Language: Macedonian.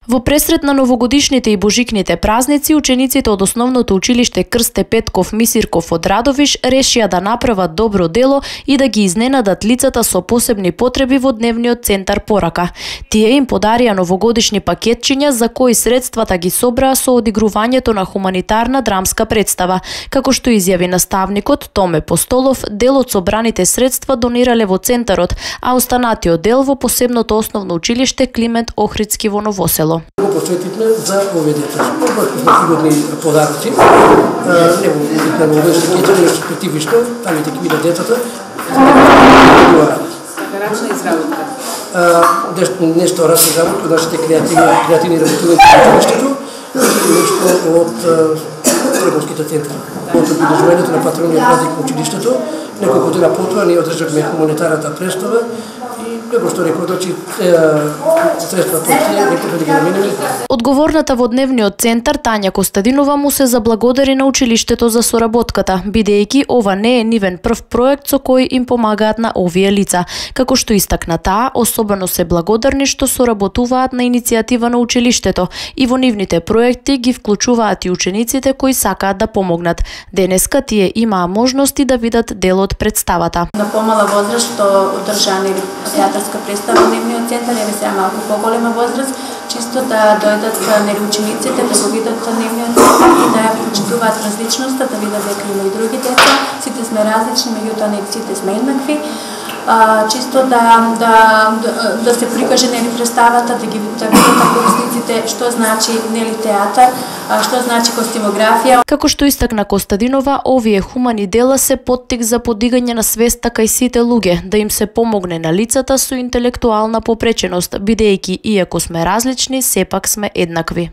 Во пресрет на новогодишните и божикните празници, учениците од основното училиште Крсте Петков Мисирков од Радовиш решија да направат добро дело и да ги изненадат лицата со посебни потреби во дневниот центар Порака. Тие им подарија новогодишни пакетчиња за кои средствата ги собраа со одигрувањето на хуманитарна драмска представа. Како што изјави наставникот Томе Постолов, дел од собраните средства донирале во центарот, а останатиот дел во посебното основно училиште Климент Охридски во Новосело. Го посветивме за овие деца. За пригодни подароци. Не во новогодишни кетери, специфично, таму ќе видат децата. Рачна изработка. Нешто рачна изработка од нашите креативни работувања во училиштето и нешто од трговските центри. Од обележувањето на патрониот празник во училиштето, неколку дена потоа ние одржавме хуманитарната представа и како што реков, средства да ги наменеме. Одговорната во дневниот центар Тања Костадинова му се заблагодари на училиштето за соработката, бидејќи ова не е нивен прв проект со кој им помагаат на овие лица. Како што истакна таа, особено се благодарни што соработуваат на иницијатива на училиштето и во нивните проекти ги вклучуваат и учениците кои сакаат да помогнат. Денеска тие имаа можности да видат дел од представата. На помала возраст што одржа театарска представа во дневниот центар, еве сега малку поголема возраст, чисто да дојдат учениците, да го видат дневниот центар и да ја прочитуваат различноста, да видат дека има и други деца. Сите сме различни, меѓутоа не сите сме еднакви. Чисто да се прикаже представата, да видат корисниците што значи театар, што значи костимографија. Како што истакна Костадинова, овие хумани дела се поттик за подигање на свеста кај сите луѓе, да им се помогне на лицата со интелектуална попреченост, бидејќи иако сме различни, сепак сме еднакви.